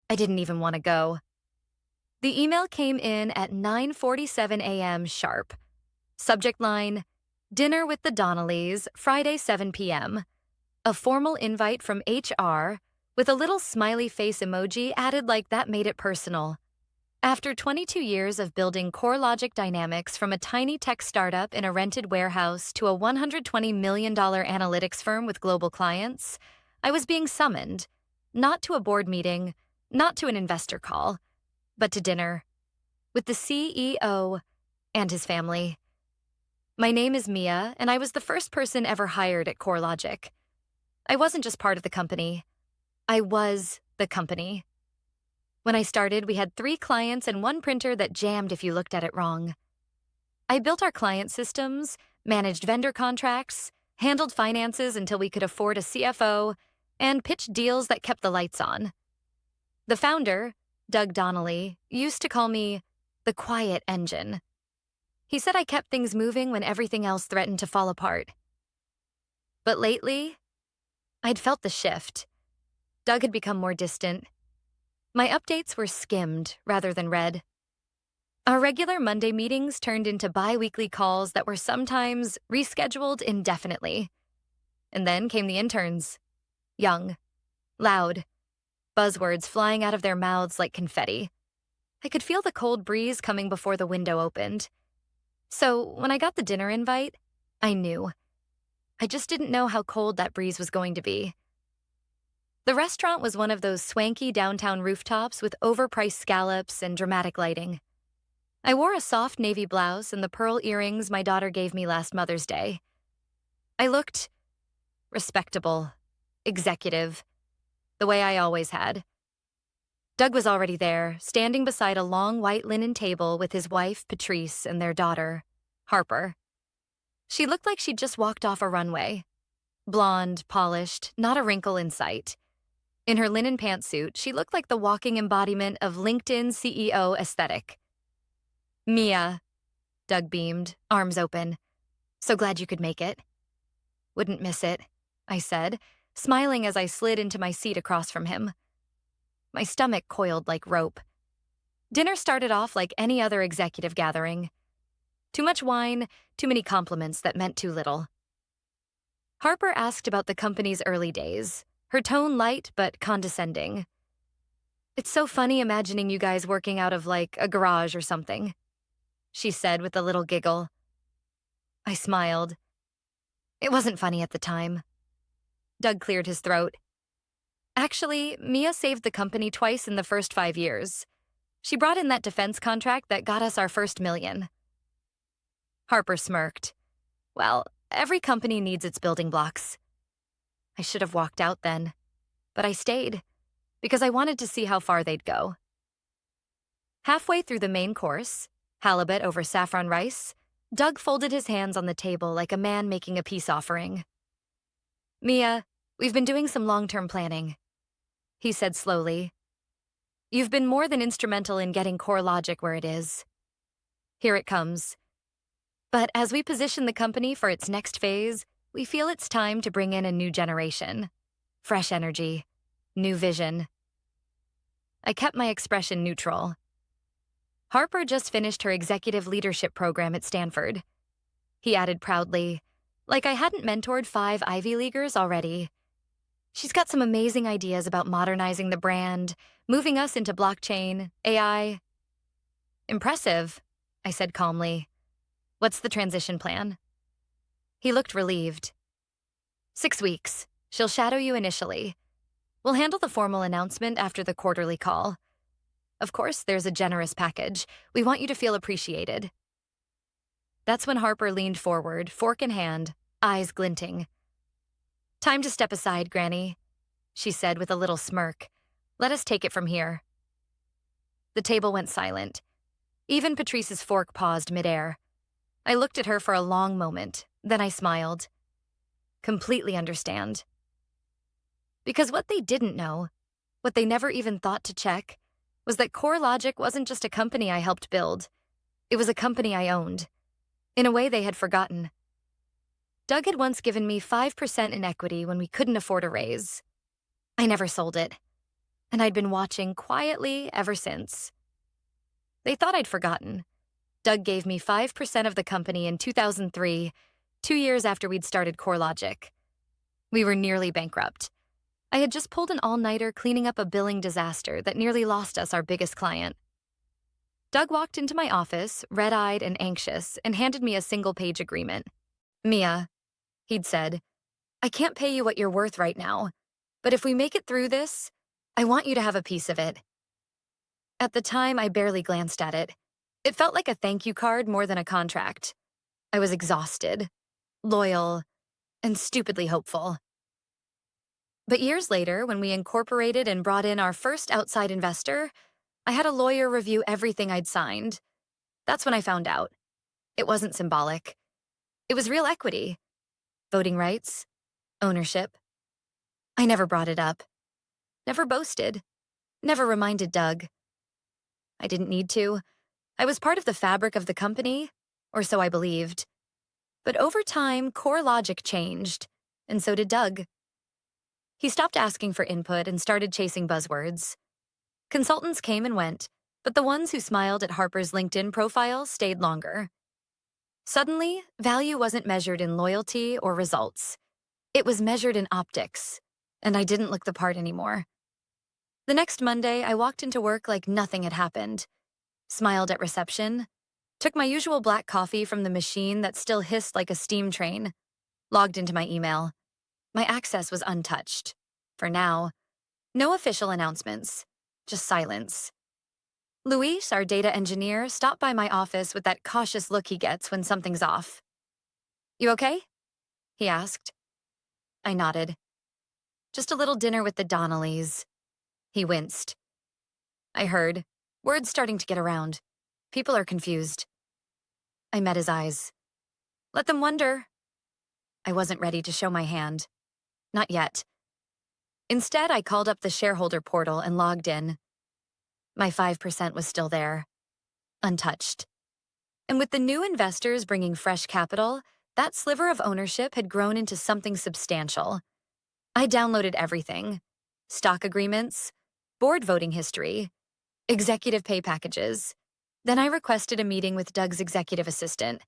I didn't even want to go. The email came in at 9:47 a.m. sharp. Subject line, Dinner with the Donnellys, Friday 7 p.m. A formal invite from HR with a little smiley face emoji added like that made it personal. After 22 years of building CoreLogic Dynamics from a tiny tech startup in a rented warehouse to a $120 million analytics firm with global clients, I was being summoned, not to a board meeting, not to an investor call, but to dinner with the CEO and his family. My name is Mia, and I was the first person ever hired at CoreLogic. I wasn't just part of the company. I was the company. When I started, we had 3 clients and 1 printer that jammed if you looked at it wrong. I built our client systems, managed vendor contracts, handled finances until we could afford a CFO, and pitched deals that kept the lights on. The founder, Doug Donnelly, used to call me the quiet engine. He said I kept things moving when everything else threatened to fall apart. But lately, I'd felt the shift. Doug had become more distant. My updates were skimmed rather than read. Our regular Monday meetings turned into bi-weekly calls that were sometimes rescheduled indefinitely. And then came the interns. Young, loud, buzzwords flying out of their mouths like confetti. I could feel the cold breeze coming before the window opened. So when I got the dinner invite, I knew. I just didn't know how cold that breeze was going to be. The restaurant was one of those swanky downtown rooftops with overpriced scallops and dramatic lighting. I wore a soft navy blouse and the pearl earrings my daughter gave me last Mother's Day. I looked respectable, executive, the way I always had. Doug was already there, standing beside a long white linen table with his wife, Patrice, and their daughter, Harper. She looked like she'd just walked off a runway. Blonde, polished, not a wrinkle in sight. In her linen pantsuit, she looked like the walking embodiment of LinkedIn CEO aesthetic. Mia, Doug beamed, arms open. So glad you could make it. Wouldn't miss it, I said, smiling as I slid into my seat across from him. My stomach coiled like rope. Dinner started off like any other executive gathering. Too much wine, too many compliments that meant too little. Harper asked about the company's early days, her tone light but condescending. It's so funny imagining you guys working out of like a garage or something, she said with a little giggle. I smiled. It wasn't funny at the time. Doug cleared his throat. Actually, Mia saved the company twice in the first 5 years. She brought in that defense contract that got us our first $1 million. Harper smirked. Well, every company needs its building blocks. I should have walked out then, but I stayed because I wanted to see how far they'd go. Halfway through the main course, halibut over saffron rice, Doug folded his hands on the table like a man making a peace offering. Mia, we've been doing some long-term planning, he said slowly. You've been more than instrumental in getting CoreLogic where it is. Here it comes. But as we position the company for its next phase, we feel it's time to bring in a new generation. Fresh energy, new vision. I kept my expression neutral. Harper just finished her executive leadership program at Stanford. He added proudly, like I hadn't mentored 5 Ivy Leaguers already. She's got some amazing ideas about modernizing the brand, moving us into blockchain, AI. Impressive, I said calmly. What's the transition plan? He looked relieved. 6 weeks. She'll shadow you initially. We'll handle the formal announcement after the quarterly call. Of course, there's a generous package. We want you to feel appreciated. That's when Harper leaned forward, fork in hand, eyes glinting. Time to step aside, Granny, she said with a little smirk. Let us take it from here. The table went silent. Even Patrice's fork paused midair. I looked at her for a long moment, then I smiled. Completely understand. Because what they didn't know, what they never even thought to check, was that CoreLogic wasn't just a company I helped build. It was a company I owned. In a way they had forgotten. Doug had once given me 5% in equity when we couldn't afford a raise. I never sold it. and I'd been watching quietly ever since. They thought I'd forgotten. Doug gave me 5% of the company in 2003, 2 years after we'd started CoreLogic. We were nearly bankrupt. I had just pulled an all-nighter cleaning up a billing disaster that nearly lost us our biggest client. Doug walked into my office, red-eyed and anxious, and handed me a single-page agreement. "Mia," he'd said, "I can't pay you what you're worth right now, but if we make it through this, I want you to have a piece of it." At the time, I barely glanced at it. It felt like a thank you card more than a contract. I was exhausted, loyal, and stupidly hopeful. But years later, when we incorporated and brought in our first outside investor, I had a lawyer review everything I'd signed. That's when I found out. It wasn't symbolic. It was real equity. Voting rights. Ownership. I never brought it up. Never boasted. Never reminded Doug. I didn't need to. I was part of the fabric of the company, or so I believed. But over time, CoreLogic changed, and so did Doug. He stopped asking for input and started chasing buzzwords. Consultants came and went, but the ones who smiled at Harper's LinkedIn profile stayed longer. Suddenly, value wasn't measured in loyalty or results. It was measured in optics, and I didn't look the part anymore. The next Monday, I walked into work like nothing had happened, smiled at reception, took my usual black coffee from the machine that still hissed like a steam train, logged into my email. My access was untouched. For now, no official announcements, just silence. Luis, our data engineer, stopped by my office with that cautious look he gets when something's off. "You okay?" he asked. I nodded. "Just a little dinner with the Donnellys." He winced. I heard. Word's starting to get around. People are confused. I met his eyes. "Let them wonder." I wasn't ready to show my hand. Not yet. Instead, I called up the shareholder portal and logged in. My 5% was still there, untouched. And with the new investors bringing fresh capital, that sliver of ownership had grown into something substantial. I downloaded everything: stock agreements, board voting history, executive pay packages. Then I requested a meeting with Doug's executive assistant.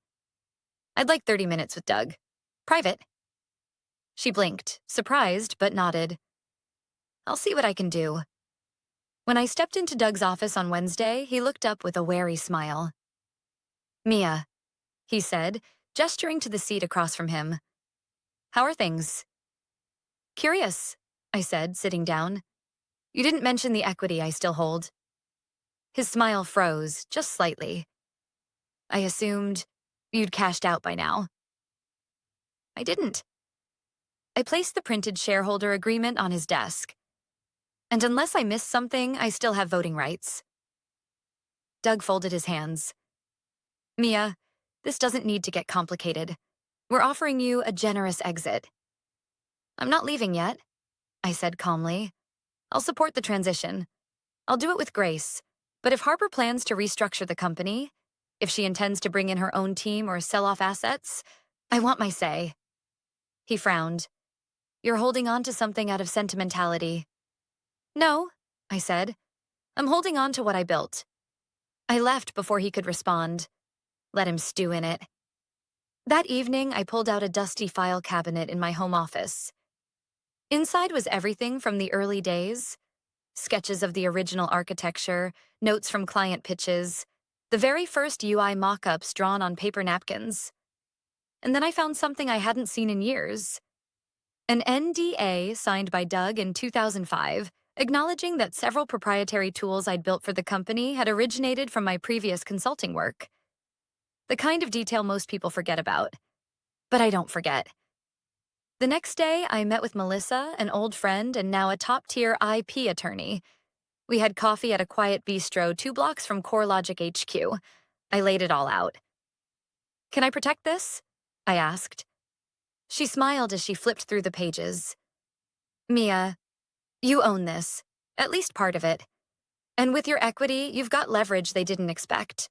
"I'd like 30 minutes with Doug. Private." She blinked, surprised, but nodded. "I'll see what I can do." When I stepped into Doug's office on Wednesday, he looked up with a wary smile. "Mia," he said, gesturing to the seat across from him. "How are things?" "Curious," I said, sitting down. "You didn't mention the equity I still hold." His smile froze, just slightly. "I assumed you'd cashed out by now." I didn't. I placed the printed shareholder agreement on his desk. "And unless I missed something, I still have voting rights." Doug folded his hands. "Mia, this doesn't need to get complicated. We're offering you a generous exit." "I'm not leaving yet," I said calmly. "I'll support the transition. I'll do it with grace. But if Harper plans to restructure the company, if she intends to bring in her own team or sell off assets, I want my say." He frowned. "You're holding on to something out of sentimentality." "No," I said. "I'm holding on to what I built." I left before he could respond. Let him stew in it. That evening, I pulled out a dusty file cabinet in my home office. Inside was everything from the early days: sketches of the original architecture, notes from client pitches, the very first UI mock-ups drawn on paper napkins. And then I found something I hadn't seen in years: an NDA signed by Doug in 2005, acknowledging that several proprietary tools I'd built for the company had originated from my previous consulting work. The kind of detail most people forget about. But I don't forget. The next day, I met with Melissa, an old friend and now a top-tier IP attorney. We had coffee at a quiet bistro 2 blocks from CoreLogic HQ. I laid it all out. "Can I protect this?" I asked. She smiled as she flipped through the pages. "Mia, you own this, at least part of it. And with your equity, you've got leverage they didn't expect."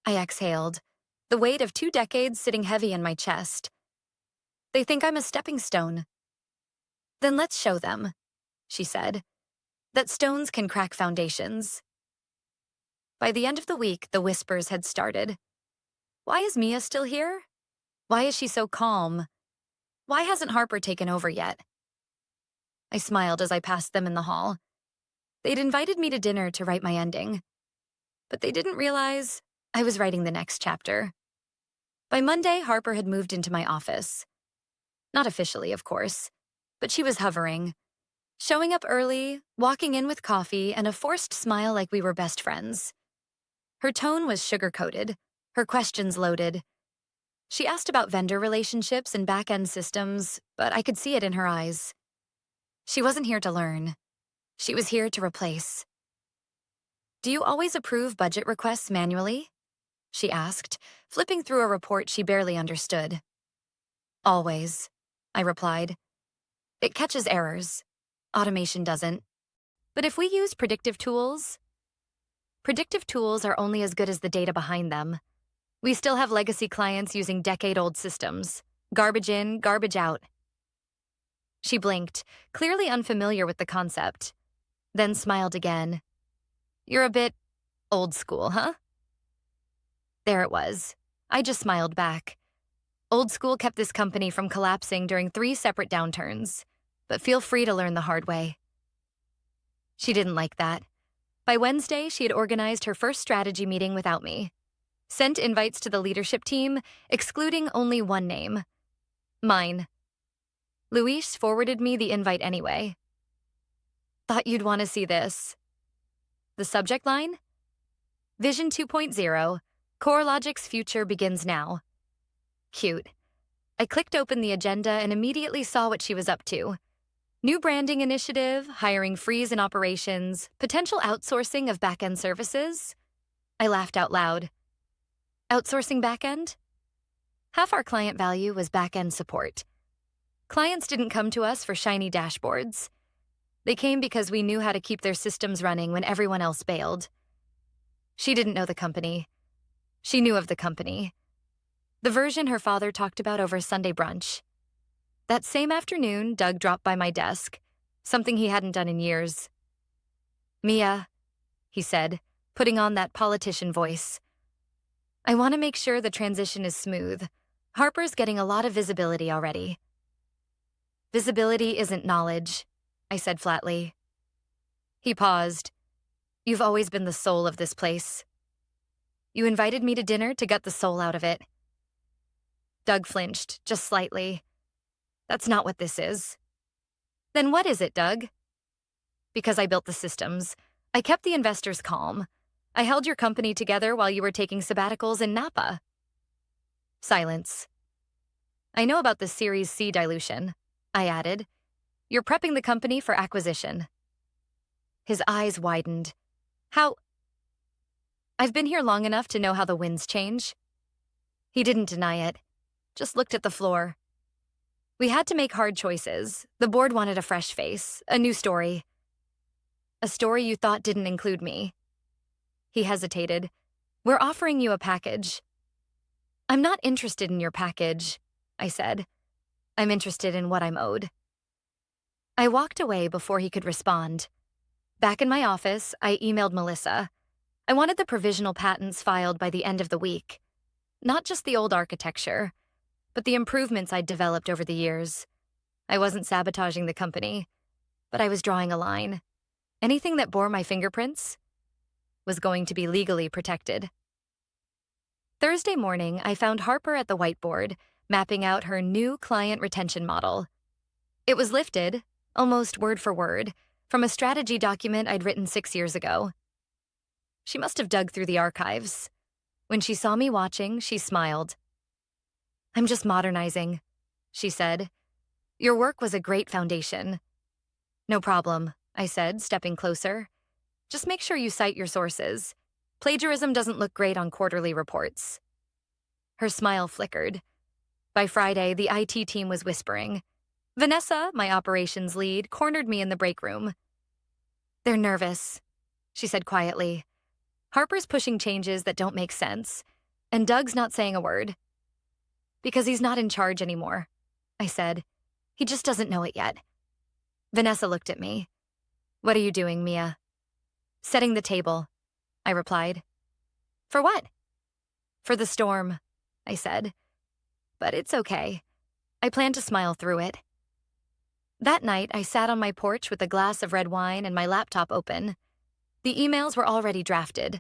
I exhaled, the weight of 2 decades sitting heavy in my chest. "They think I'm a stepping stone." "Then let's show them," she said. that stones can crack foundations. By the end of the week, the whispers had started. Why is Mia still here? Why is she so calm? Why hasn't Harper taken over yet? I smiled as I passed them in the hall. They'd invited me to dinner to write my ending, but they didn't realize I was writing the next chapter. By Monday, Harper had moved into my office. Not officially, of course, but she was hovering, showing up early, walking in with coffee, and a forced smile like we were best friends. Her tone was sugar-coated, her questions loaded. She asked about vendor relationships and back-end systems, but I could see it in her eyes. She wasn't here to learn. She was here to replace. Do you always approve budget requests manually? She asked, flipping through a report she barely understood. Always, I replied. It catches errors. Automation doesn't. But if we use predictive tools are only as good as the data behind them. We still have legacy clients using decade-old systems. Garbage in, garbage out. She blinked, clearly unfamiliar with the concept, then smiled again. You're a bit old school, huh? There it was. I just smiled back. Old school kept this company from collapsing during 3 separate downturns, but feel free to learn the hard way. She didn't like that. By Wednesday, she had organized her first strategy meeting without me. Sent invites to the leadership team, excluding only one name. Mine. Luis forwarded me the invite anyway. Thought you'd want to see this. The subject line? Vision 2.0, CoreLogic's future begins now. Cute. I clicked open the agenda and immediately saw what she was up to. New branding initiative, hiring freeze in operations, potential outsourcing of back-end services. I laughed out loud. Outsourcing back-end? Half our client value was back-end support. Clients didn't come to us for shiny dashboards. They came because we knew how to keep their systems running when everyone else bailed. She didn't know the company. She knew of the company. The version her father talked about over Sunday brunch. That same afternoon, Doug dropped by my desk, something he hadn't done in years. Mia, he said, putting on that politician voice. I want to make sure the transition is smooth. Harper's getting a lot of visibility already. Visibility isn't knowledge, I said flatly. He paused. You've always been the soul of this place. You invited me to dinner to gut the soul out of it. Doug flinched, just slightly. That's not what this is. Then what is it, Doug? Because I built the systems. I kept the investors calm. I held your company together while you were taking sabbaticals in Napa. Silence. I know about the Series C dilution, I added. You're prepping the company for acquisition. His eyes widened. How? I've been here long enough to know how the winds change. He didn't deny it, just looked at the floor. We had to make hard choices. The board wanted a fresh face, a new story. A story you thought didn't include me. He hesitated. We're offering you a package. I'm not interested in your package, I said. I'm interested in what I'm owed. I walked away before he could respond. Back in my office, I emailed Melissa. I wanted the provisional patents filed by the end of the week. Not just the old architecture, but the improvements I'd developed over the years. I wasn't sabotaging the company, but I was drawing a line. Anything that bore my fingerprints was going to be legally protected. Thursday morning, I found Harper at the whiteboard, mapping out her new client retention model. It was lifted, almost word for word, from a strategy document I'd written 6 years ago. She must have dug through the archives. When she saw me watching, she smiled. I'm just modernizing, she said. Your work was a great foundation. No problem, I said, stepping closer. Just make sure you cite your sources. Plagiarism doesn't look great on quarterly reports. Her smile flickered. By Friday, the IT team was whispering. Vanessa, my operations lead, cornered me in the break room. They're nervous, she said quietly. Harper's pushing changes that don't make sense, and Doug's not saying a word. Because he's not in charge anymore, I said. He just doesn't know it yet. Vanessa looked at me. What are you doing, Mia? Setting the table, I replied. For what? For the storm, I said. But it's okay. I plan to smile through it. That night, I sat on my porch with a glass of red wine and my laptop open. The emails were already drafted.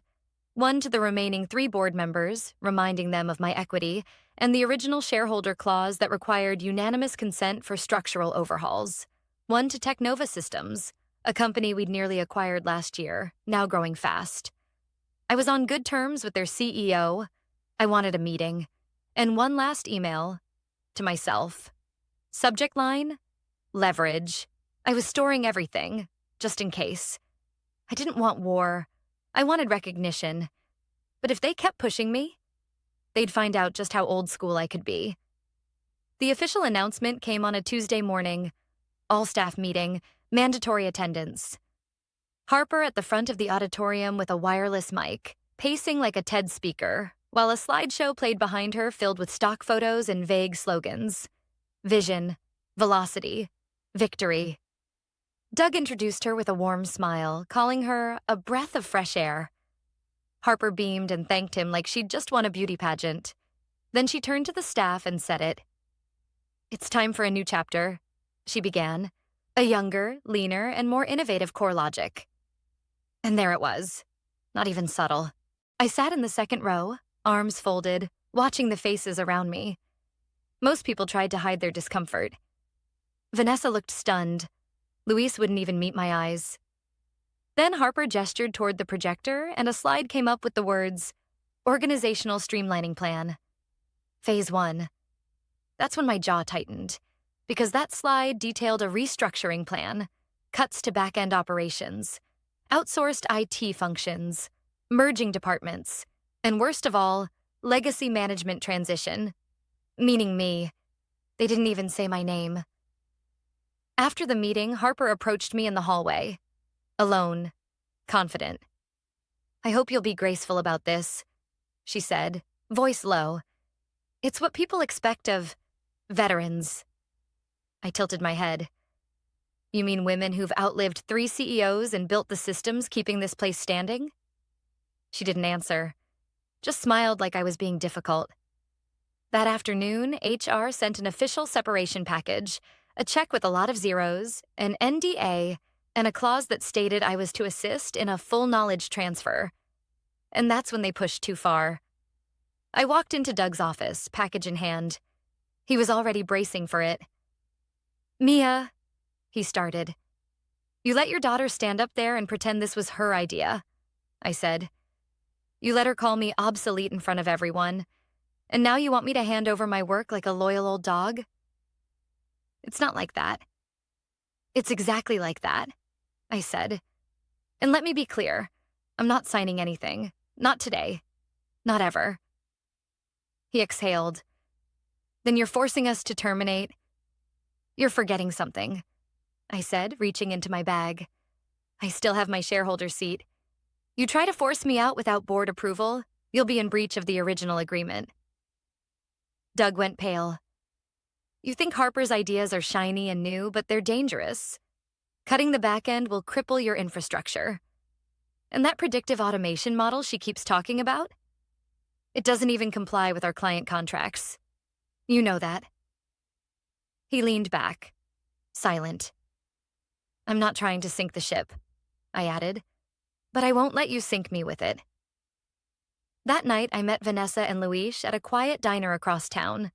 One to the remaining 3 board members, reminding them of my equity, and the original shareholder clause that required unanimous consent for structural overhauls. One to Technova Systems, a company we'd nearly acquired last year, now growing fast. I was on good terms with their CEO. I wanted a meeting. And one last email to myself. Subject line, leverage. I was storing everything, just in case. I didn't want war. I wanted recognition. But if they kept pushing me, they'd find out just how old school I could be. The official announcement came on a Tuesday morning. All-staff meeting, mandatory attendance. Harper at the front of the auditorium with a wireless mic, pacing like a TED speaker, while a slideshow played behind her filled with stock photos and vague slogans. Vision, velocity, victory. Doug introduced her with a warm smile, calling her a breath of fresh air. Harper beamed and thanked him like she'd just won a beauty pageant. Then she turned to the staff and said it. It's time for a new chapter, she began. A younger, leaner, and more innovative CoreLogic. And there it was. Not even subtle. I sat in the second row, arms folded, watching the faces around me. Most people tried to hide their discomfort. Vanessa looked stunned. Luis wouldn't even meet my eyes. Then Harper gestured toward the projector, and a slide came up with the words, Organizational Streamlining Plan. Phase 1. That's when my jaw tightened, because that slide detailed a restructuring plan, cuts to back-end operations, outsourced IT functions, merging departments, and worst of all, legacy management transition. Meaning me. They didn't even say my name. After the meeting, Harper approached me in the hallway. Alone. Confident. I hope you'll be graceful about this, she said, voice low. It's what people expect of veterans. I tilted my head. You mean women who've outlived 3 CEOs and built the systems keeping this place standing? She didn't answer, just smiled like I was being difficult. That afternoon, HR sent an official separation package, a check with a lot of zeros, an NDA, and a clause that stated I was to assist in a full knowledge transfer. And that's when they pushed too far. I walked into Doug's office, package in hand. He was already bracing for it. Mia, he started. You let your daughter stand up there and pretend this was her idea, I said. You let her call me obsolete in front of everyone, and now you want me to hand over my work like a loyal old dog? It's not like that. It's exactly like that, I said. And let me be clear, I'm not signing anything. Not today. Not ever. He exhaled. Then you're forcing us to terminate. You're forgetting something, I said, reaching into my bag. I still have my shareholder seat. You try to force me out without board approval, you'll be in breach of the original agreement. Doug went pale. You think Harper's ideas are shiny and new, but they're dangerous. Cutting the back end will cripple your infrastructure. And that predictive automation model she keeps talking about? It doesn't even comply with our client contracts. You know that. He leaned back, silent. I'm not trying to sink the ship, I added, but I won't let you sink me with it. That night, I met Vanessa and Luis at a quiet diner across town.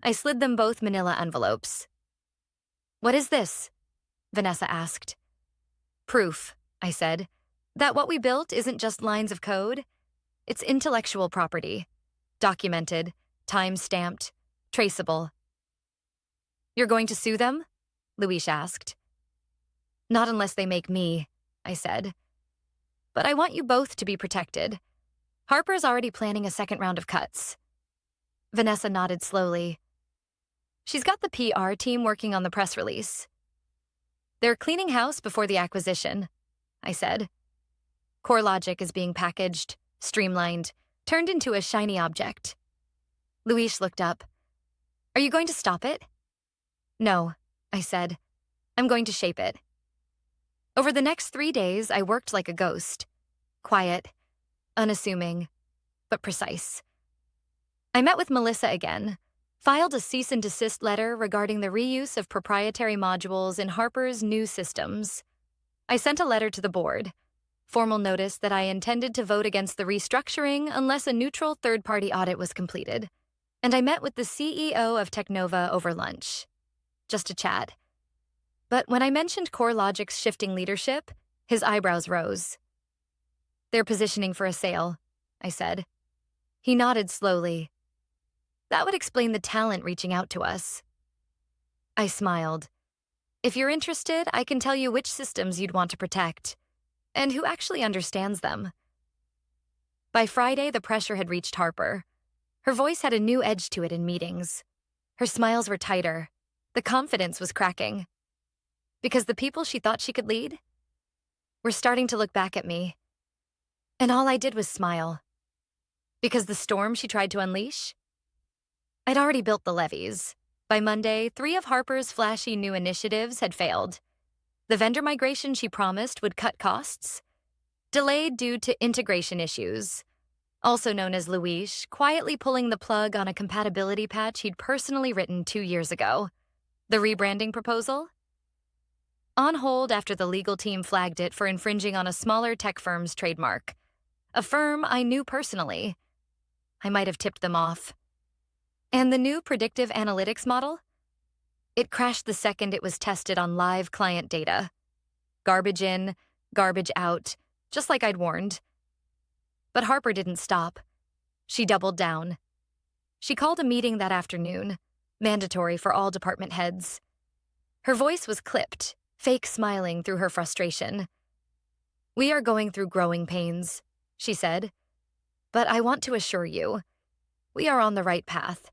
I slid them both manila envelopes. What is this? Vanessa asked. Proof, I said, that what we built isn't just lines of code. It's intellectual property. Documented, time-stamped, traceable. You're going to sue them? Luis asked. Not unless they make me, I said. But I want you both to be protected. Harper's already planning a second round of cuts. Vanessa nodded slowly. She's got the PR team working on the press release. They're cleaning house before the acquisition, I said. CoreLogic is being packaged, streamlined, turned into a shiny object. Luis looked up. Are you going to stop it? No, I said. I'm going to shape it. Over the next 3 days, I worked like a ghost. Quiet, unassuming, but precise. I met with Melissa again, filed a cease and desist letter regarding the reuse of proprietary modules in Harper's new systems. I sent a letter to the board, formal notice that I intended to vote against the restructuring unless a neutral third-party audit was completed, and I met with the CEO of Teknova over lunch. Just a chat. But when I mentioned CoreLogic's shifting leadership, his eyebrows rose. "They're positioning for a sale," I said. He nodded slowly. "That would explain the talent reaching out to us." I smiled. "If you're interested, I can tell you which systems you'd want to protect, and who actually understands them." By Friday, the pressure had reached Harper. Her voice had a new edge to it in meetings. Her smiles were tighter. The confidence was cracking. Because the people she thought she could lead were starting to look back at me. And all I did was smile. Because the storm she tried to unleash? I'd already built the levees. By Monday, 3 of Harper's flashy new initiatives had failed. The vendor migration she promised would cut costs, delayed due to integration issues, also known as Luis, quietly pulling the plug on a compatibility patch he'd personally written 2 years ago. The rebranding proposal? On hold after the legal team flagged it for infringing on a smaller tech firm's trademark. A firm I knew personally. I might have tipped them off. And the new predictive analytics model? It crashed the second it was tested on live client data. Garbage in, garbage out, just like I'd warned. But Harper didn't stop. She doubled down. She called a meeting that afternoon, mandatory for all department heads. Her voice was clipped, fake smiling through her frustration. "We are going through growing pains," she said. "But I want to assure you, we are on the right path.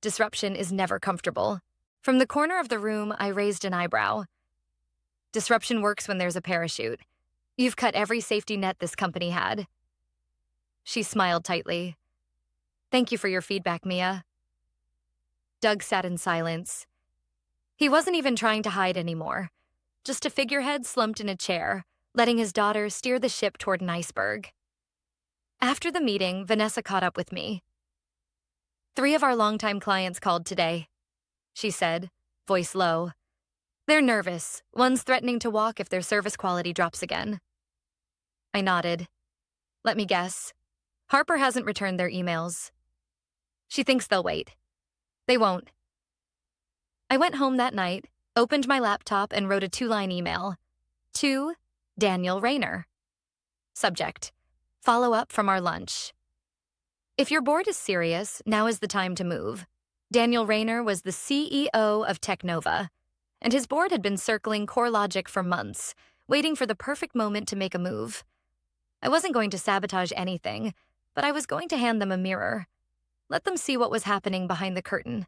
Disruption is never comfortable." From the corner of the room, I raised an eyebrow. "Disruption works when there's a parachute. You've cut every safety net this company had." She smiled tightly. "Thank you for your feedback, Mia." Doug sat in silence. He wasn't even trying to hide anymore. Just a figurehead slumped in a chair, letting his daughter steer the ship toward an iceberg. After the meeting, Vanessa caught up with me. 3 of our longtime clients called today," she said, voice low. "They're nervous. One's threatening to walk if their service quality drops again." I nodded. "Let me guess. Harper hasn't returned their emails. She thinks they'll wait. They won't." I went home that night, opened my laptop, and wrote a 2-line email. To Daniel Rayner. Subject: Follow up from our lunch. If your board is serious, now is the time to move. Daniel Rayner was the CEO of Teknova, and his board had been circling CoreLogic for months, waiting for the perfect moment to make a move. I wasn't going to sabotage anything, but I was going to hand them a mirror. Let them see what was happening behind the curtain.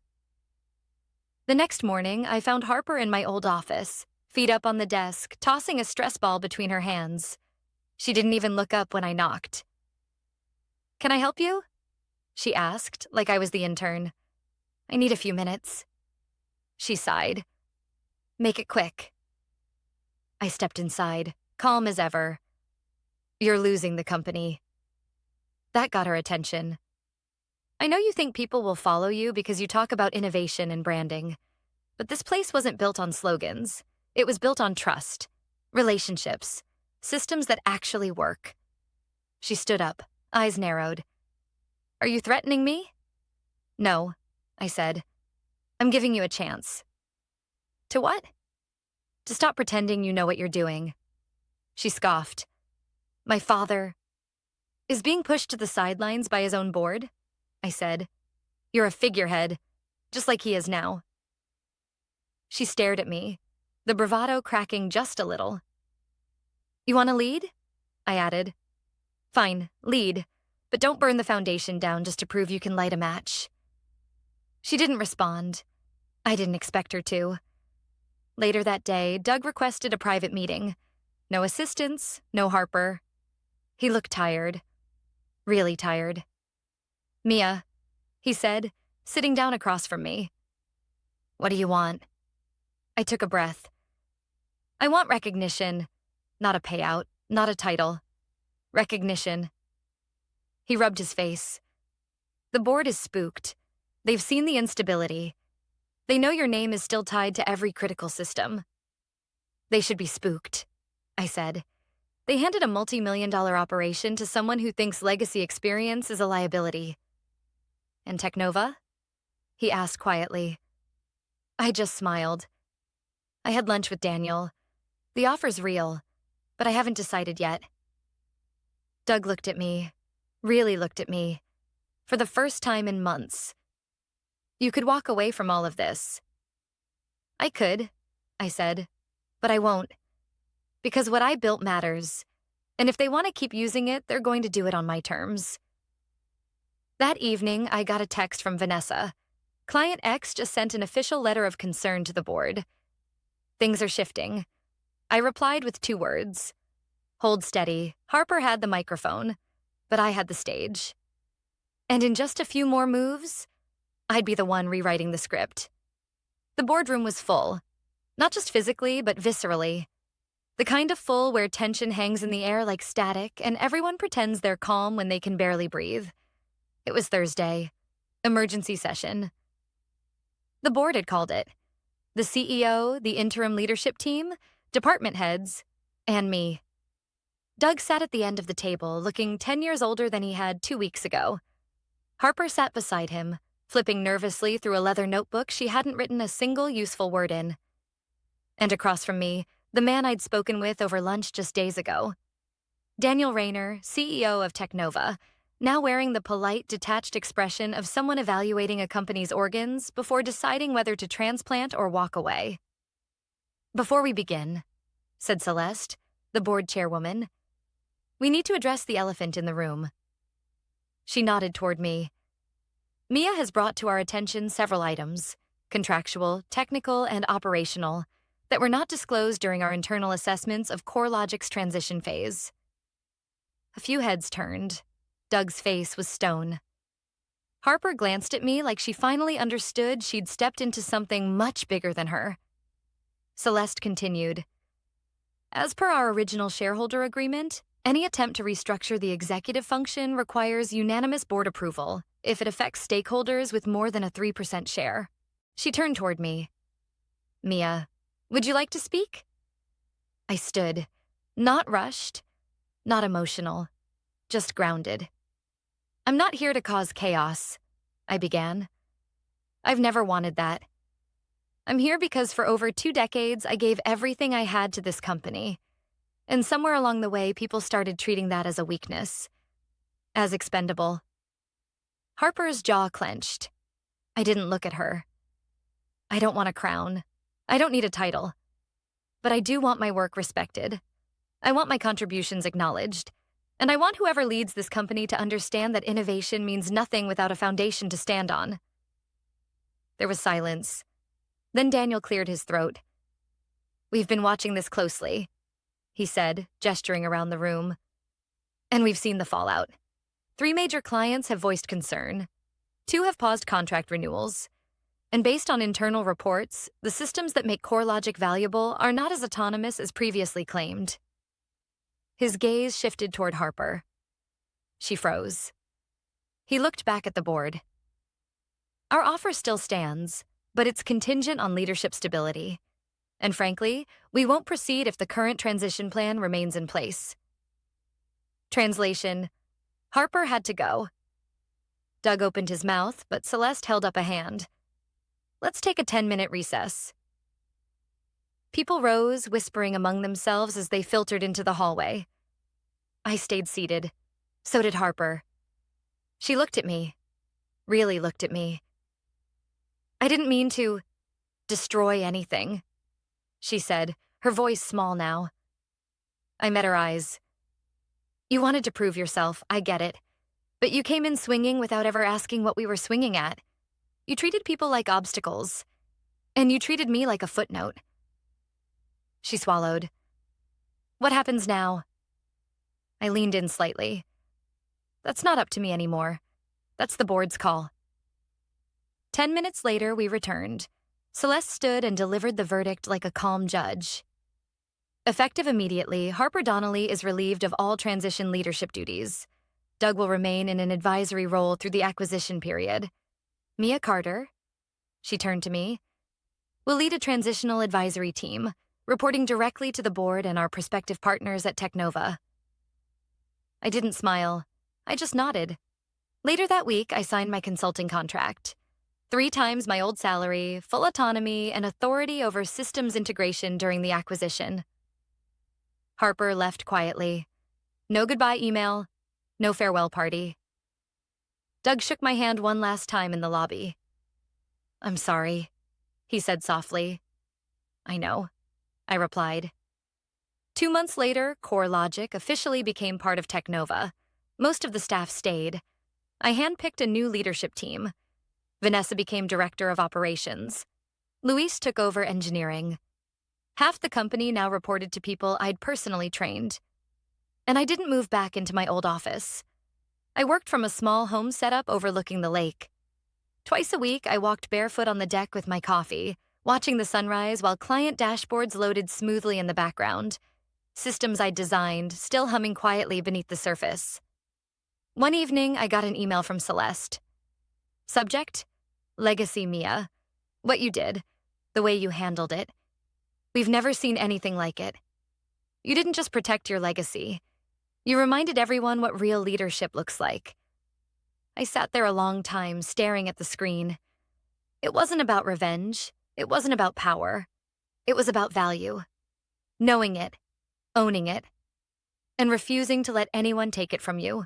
The next morning, I found Harper in my old office, feet up on the desk, tossing a stress ball between her hands. She didn't even look up when I knocked. "Can I help you?" she asked, like I was the intern. "I need a few minutes." She sighed. "Make it quick." I stepped inside, calm as ever. "You're losing the company." That got her attention. "I know you think people will follow you because you talk about innovation and branding, but this place wasn't built on slogans. It was built on trust, relationships, systems that actually work." She stood up, eyes narrowed. "Are you threatening me?" "No," I said. "I'm giving you a chance." "To what?" "To stop pretending you know what you're doing." She scoffed. "My father is being pushed to the sidelines by his own board," I said. "You're a figurehead, just like he is now." She stared at me, the bravado cracking just a little. "You want to lead?" I added. "Fine, lead, but don't burn the foundation down just to prove you can light a match." She didn't respond. I didn't expect her to. Later that day, Doug requested a private meeting. No assistants, no Harper. He looked tired. Really tired. "Mia," he said, sitting down across from me. "What do you want?" I took a breath. "I want recognition. Not a payout, not a title. Recognition. He rubbed his face. The board is spooked. They've seen the instability. They know your name is still tied to every critical system. They should be spooked, I said. They handed a multi-million-dollar operation to someone who thinks legacy experience is a liability. And Teknova? He asked quietly. I just smiled. I had lunch with Daniel. The offer's real, but I haven't decided yet. Doug looked at me, really looked at me, for the first time in months. You could walk away from all of this. I could, I said, but I won't. Because what I built matters, and if they want to keep using it, they're going to do it on my terms. That evening, I got a text from Vanessa. Client X just sent an official letter of concern to the board. Things are shifting. I replied with 2 words. Hold steady. Harper had the microphone, but I had the stage. And in just a few more moves, I'd be the one rewriting the script. The boardroom was full, not just physically, but viscerally. The kind of full where tension hangs in the air like static and everyone pretends they're calm when they can barely breathe. It was Thursday. Emergency session. The board had called it. The CEO, the interim leadership team, department heads, and me. Doug sat at the end of the table, looking 10 years older than he had 2 weeks ago. Harper sat beside him, flipping nervously through a leather notebook she hadn't written a single useful word in. And across from me, the man I'd spoken with over lunch just days ago. Daniel Rayner, CEO of Teknova, now wearing the polite, detached expression of someone evaluating a company's organs before deciding whether to transplant or walk away. Before we begin, said Celeste, the board chairwoman, we need to address the elephant in the room. She nodded toward me. Mia has brought to our attention several items, contractual, technical, and operational, that were not disclosed during our internal assessments of CoreLogic's transition phase. A few heads turned. Doug's face was stone. Harper glanced at me like she finally understood she'd stepped into something much bigger than her. Celeste continued. As per our original shareholder agreement, any attempt to restructure the executive function requires unanimous board approval if it affects stakeholders with more than a 3% share. She turned toward me. Mia, would you like to speak? I stood, not rushed, not emotional, just grounded. I'm not here to cause chaos, I began. I've never wanted that. I'm here because for over 2 decades, I gave everything I had to this company. And somewhere along the way, people started treating that as a weakness, as expendable. Harper's jaw clenched. I didn't look at her. I don't want a crown. I don't need a title. But I do want my work respected. I want my contributions acknowledged. And I want whoever leads this company to understand that innovation means nothing without a foundation to stand on. There was silence. Then Daniel cleared his throat. We've been watching this closely, he said, gesturing around the room. And we've seen the fallout. 3 major clients have voiced concern. 2 have paused contract renewals. And based on internal reports, the systems that make CoreLogic valuable are not as autonomous as previously claimed. His gaze shifted toward Harper. She froze. He looked back at the board. Our offer still stands, but it's contingent on leadership stability. And frankly, we won't proceed if the current transition plan remains in place. Translation: Harper had to go. Doug opened his mouth, but Celeste held up a hand. Let's take a 10-minute recess. People rose, whispering among themselves as they filtered into the hallway. I stayed seated. So did Harper. She looked at me. Really looked at me. I didn't mean to destroy anything, she said, her voice small now. I met her eyes. You wanted to prove yourself, I get it. But you came in swinging without ever asking what we were swinging at. You treated people like obstacles. And you treated me like a footnote. She swallowed. What happens now? I leaned in slightly. That's not up to me anymore. That's the board's call. 10 minutes later, we returned. Celeste stood and delivered the verdict like a calm judge. Effective immediately, Harper Donnelly is relieved of all transition leadership duties. Doug will remain in an advisory role through the acquisition period. Mia Carter, she turned to me, will lead a transitional advisory team, reporting directly to the board and our prospective partners at Teknova. I didn't smile. I just nodded. Later that week, I signed my consulting contract. 3 times my old salary, full autonomy, and authority over systems integration during the acquisition. Harper left quietly. No goodbye email, no farewell party. Doug shook my hand one last time in the lobby. "I'm sorry," he said softly. "I know," I replied. 2 months later, CoreLogic officially became part of Teknova. Most of the staff stayed. I handpicked a new leadership team. Vanessa became director of operations. Luis took over engineering. Half the company now reported to people I'd personally trained. And I didn't move back into my old office. I worked from a small home setup overlooking the lake. Twice a week, I walked barefoot on the deck with my coffee, watching the sunrise while client dashboards loaded smoothly in the background. Systems I'd designed, still humming quietly beneath the surface. One evening, I got an email from Celeste. Subject: Legacy Mia. What you did, the way you handled it. We've never seen anything like it. You didn't just protect your legacy. You reminded everyone what real leadership looks like. I sat there a long time, staring at the screen. It wasn't about revenge. It wasn't about power. It was about value. Knowing it, owning it, and refusing to let anyone take it from you.